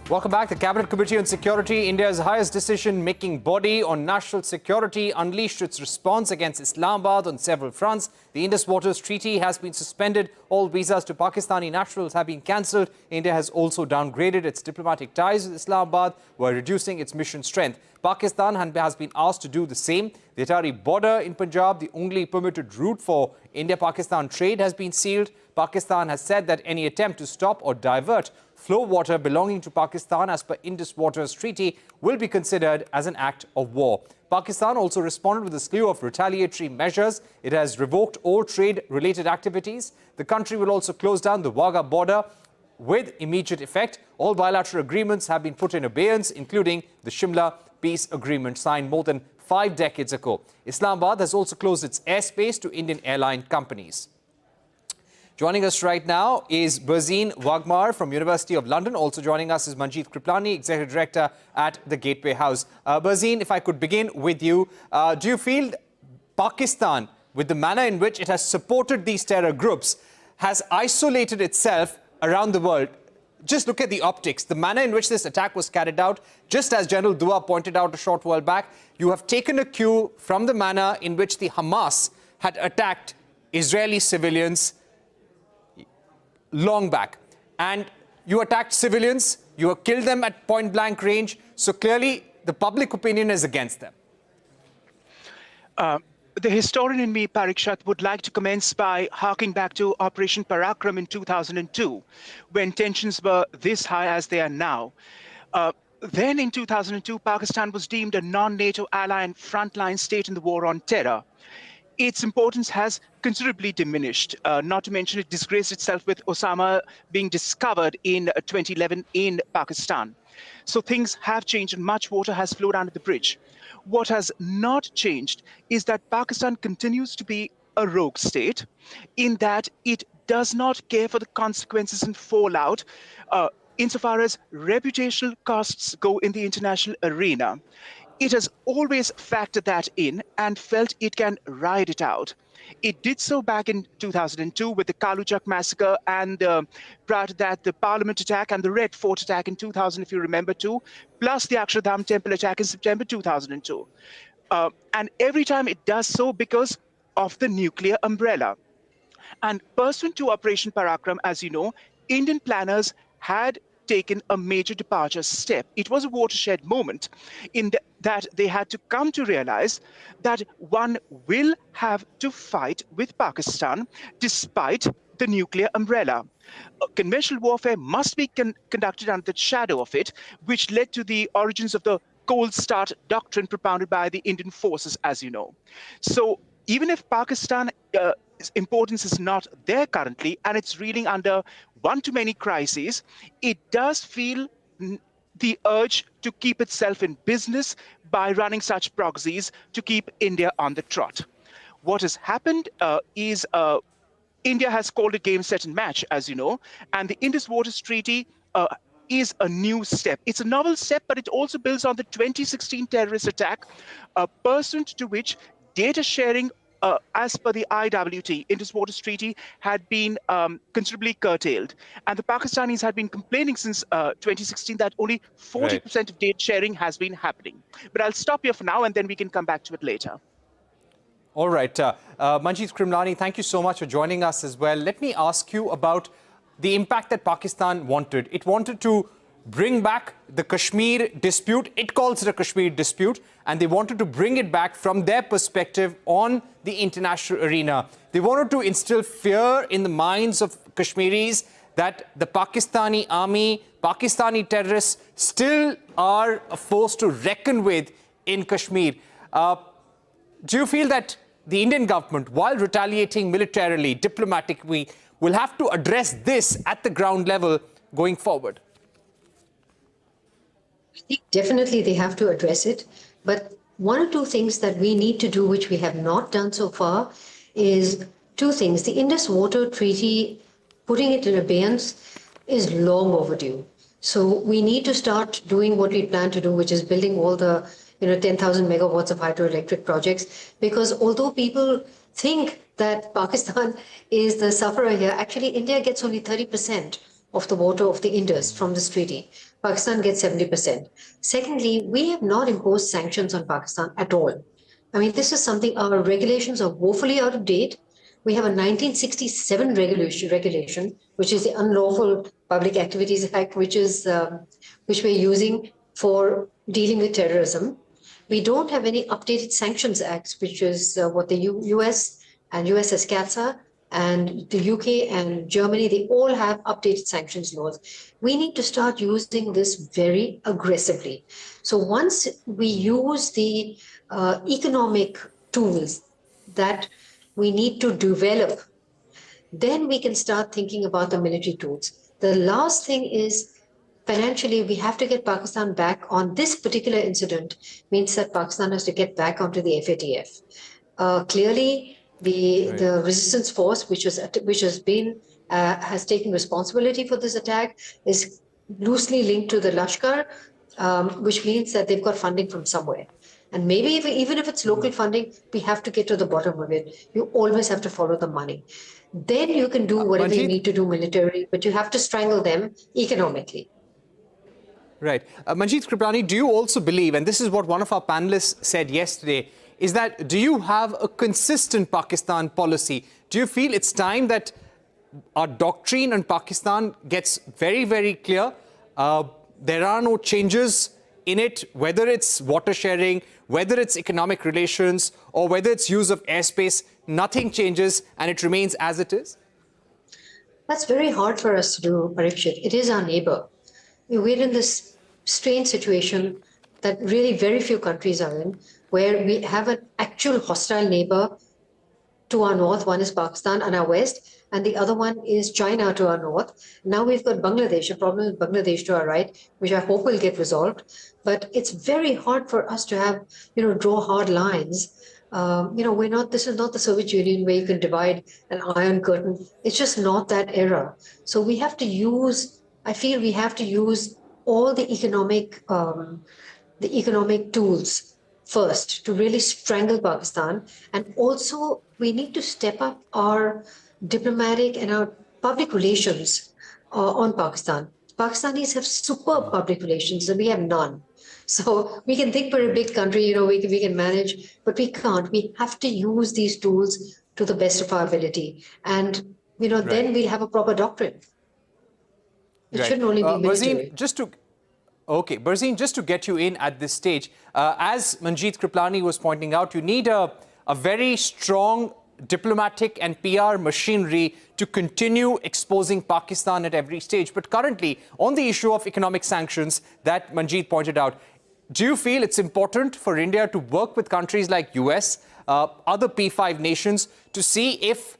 Welcome back. The Cabinet Committee on Security, India's highest decision-making body on national security, unleashed its response against Islamabad on several fronts. The Indus Waters Treaty has been suspended. All visas to Pakistani nationals have been cancelled. India has also downgraded its diplomatic ties with Islamabad while reducing its mission strength. Pakistan has been asked to do the same. The Atari border in Punjab, the only permitted route for India-Pakistan trade, has been sealed. Pakistan has said that any attempt to stop or divert flow water belonging to Pakistan as per Indus Waters Treaty will be considered as an act of war. Pakistan also responded with a slew of retaliatory measures. It has revoked all trade-related activities. The country will also close down the Waghmar border with immediate effect. All bilateral agreements have been put in abeyance, including the Shimla Peace Agreement signed more than 5 decades ago. Islamabad has also closed its airspace to Indian airline companies. Joining us right now is Burzine Waghmar from University of London. Also joining us is Manjeet Kripalani, Executive Director at the Gateway House. Burzine, if I could begin with you, do you feel Pakistan, with the manner in which it has supported these terror groups, has isolated itself around the world? Just look at the optics, the manner in which this attack was carried out. Just as General Dua pointed out a short while back, you have taken a cue from the manner in which the Hamas had attacked Israeli civilians long back. And you attacked civilians, you have killed them at point-blank range. So clearly, the public opinion is against them. The historian in me, Parikshit, would like to commence by harking back to Operation Pahalgam in 2002, when tensions were this high as they are now. Then in 2002, Pakistan was deemed a non-NATO ally and frontline state in the war on terror. Its importance has considerably diminished, not to mention it disgraced itself with Osama being discovered in 2011 in Pakistan. So things have changed and much water has flowed under the bridge. What has not changed is that Pakistan continues to be a rogue state in that it does not care for the consequences and fallout insofar as reputational costs go in the international arena. It has always factored that in and felt it can ride it out. It did so back in 2002 with the Kalujak massacre and prior to that, the Parliament attack and the Red Fort attack in 2000, if you remember too, plus the Akshardham Temple attack in September 2002. And every time it does so because of the nuclear umbrella. And pursuant to Operation Pahalgam, as you know, Indian planners had taken a major departure step. It was a watershed moment in that they had to come to realize that one will have to fight with Pakistan despite the nuclear umbrella. Conventional warfare must be conducted under the shadow of it, which led to the origins of the cold start doctrine propounded by the Indian forces, as you know. So even if Pakistan importance is not there currently, and it's reeling under one-too-many crises, it does feel the urge to keep itself in business by running such proxies to keep India on the trot. What has happened is India has called a game, set, and match, as you know, and the Indus Waters Treaty is a new step. It's a novel step, but it also builds on the 2016 terrorist attack, pursuant to which data sharing as per the IWT, Indus Waters Treaty, had been considerably curtailed. And the Pakistanis had been complaining since 2016 that only 40% of data sharing has been happening. But I'll stop here for now, and then we can come back to it later. All right. Manjeet Kripalani, thank you so much for joining us as well. Let me ask you about the impact that Pakistan wanted. It wanted to bring back the Kashmir dispute. It calls it a Kashmir dispute, and they wanted to bring it back from their perspective on the international arena. They wanted to instill fear in the minds of Kashmiris that the Pakistani army, Pakistani terrorists still are a force to reckon with in Kashmir. Do you feel that the Indian government, while retaliating militarily, diplomatically, will have to address this at the ground level going forward? Definitely they have to address it, but one or two things that we need to do, which we have not done so far, is two things. The Indus Water Treaty, putting it in abeyance, is long overdue. So we need to start doing what we plan to do, which is building all the 10,000 megawatts of hydroelectric projects, because although people think that Pakistan is the sufferer here, actually India gets only 30% of the water of the Indus from this treaty. Pakistan gets 70%. Secondly, we have not imposed sanctions on Pakistan at all. I mean, this is something, our regulations are woefully out of date. We have a 1967 regulation, which is the Unlawful Public Activities Act, which we're using for dealing with terrorism. We don't have any updated sanctions acts, which is what the US and US CATSA and the UK and Germany, they all have updated sanctions laws. We need to start using this very aggressively. So once we use the economic tools that we need to develop, then we can start thinking about the military tools. The last thing is, financially, we have to get Pakistan back on this particular incident, means that Pakistan has to get back onto the FATF. Clearly, the resistance force, which has taken responsibility for this attack, is loosely linked to the Lashkar, which means that they've got funding from somewhere. And maybe even if it's local funding, we have to get to the bottom of it. You always have to follow the money. Then you can do whatever you need to do militarily, but you have to strangle them economically. Right. Manjeet Kripalani, do you also believe, and this is what one of our panelists said yesterday, is that do you have a consistent Pakistan policy? Do you feel it's time that our doctrine on Pakistan gets very, very clear? There are no changes in it, whether it's water sharing, whether it's economic relations, or whether it's use of airspace, nothing changes and it remains as it is? That's very hard for us to do, Parikshit. It is our neighbor. We're in this strange situation that really very few countries are in, where we have an actual hostile neighbor to our north. One is Pakistan on our west, and the other one is China to our north. Now we've got Bangladesh, a problem with Bangladesh to our right, which I hope will get resolved. But it's very hard for us to have, draw hard lines. This is not the Soviet Union where you can divide an iron curtain. It's just not that era. So we have to use, I feel we have to use all the economic tools first to really strangle Pakistan. And also we need to step up our diplomatic and our public relations on Pakistan. Pakistanis have superb public relations and we have none. So we can think we're a big country, we can manage, but we can't. We have to use these tools to the best of our ability. And, then we'll have a proper doctrine. It shouldn't only be military. Burzine, just to get you in at this stage, as Manjeet Kripalani was pointing out, you need a very strong diplomatic and PR machinery to continue exposing Pakistan at every stage. But currently, on the issue of economic sanctions that Manjeet pointed out, do you feel it's important for India to work with countries like US, other P5 nations, to see if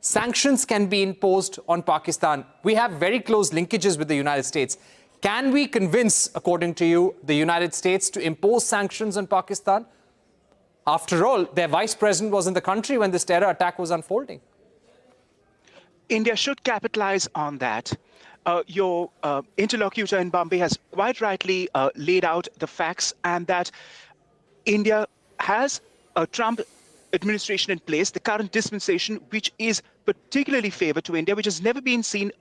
sanctions can be imposed on Pakistan? We have very close linkages with the United States. Can we convince, according to you, the United States to impose sanctions on Pakistan? After all, their vice president was in the country when this terror attack was unfolding. India should capitalize on that. Your interlocutor in Bombay has quite rightly laid out the facts, and that India has a Trump administration in place, the current dispensation, which is particularly favored to India, which has never been seen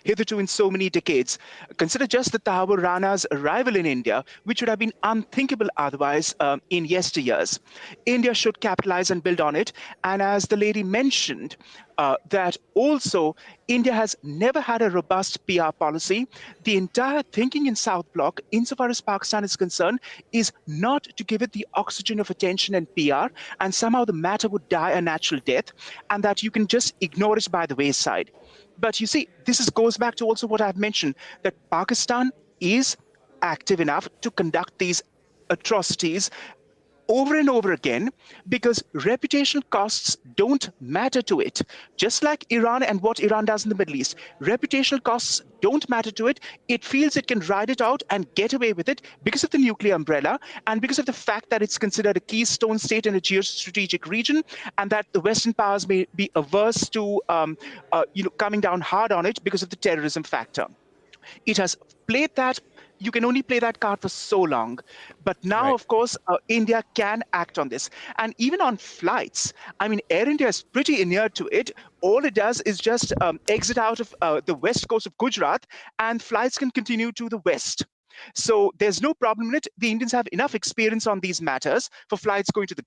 hitherto in so many decades. Consider just the Tahawur Rana's arrival in India, which would have been unthinkable otherwise in yesteryears. India should capitalize and build on it. And as the lady mentioned, that also India has never had a robust PR policy. The entire thinking in South Bloc, insofar as Pakistan is concerned, is not to give it the oxygen of attention and PR, and somehow the matter would die a natural death, and that you can just ignore it by the wayside. But you see, this goes back to also what I've mentioned, that Pakistan is active enough to conduct these atrocities over and over again, because reputational costs don't matter to it. Just like Iran and what Iran does in the Middle East, reputational costs don't matter to it. It feels it can ride it out and get away with it because of the nuclear umbrella and because of the fact that it's considered a keystone state in a geostrategic region, and that the Western powers may be averse to coming down hard on it because of the terrorism factor. It has played that you can only play that card for so long. But now, Right. of course, India can act on this. And even on flights, I mean, Air India is pretty inured to it. All it does is just exit out of the west coast of Gujarat, and flights can continue to the west. So there's no problem in it. The Indians have enough experience on these matters for flights going to the...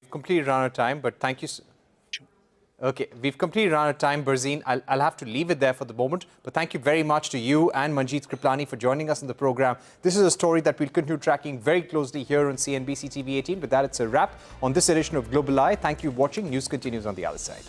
We've completely run out of time, but thank you. Okay, we've completely run out of time, Burzine. I'll have to leave it there for the moment. But thank you very much to you and Manjeet Kripalani for joining us in the program. This is a story that we'll continue tracking very closely here on CNBC TV 18. With that, it's a wrap on this edition of Global Eye. Thank you for watching. News continues on the other side.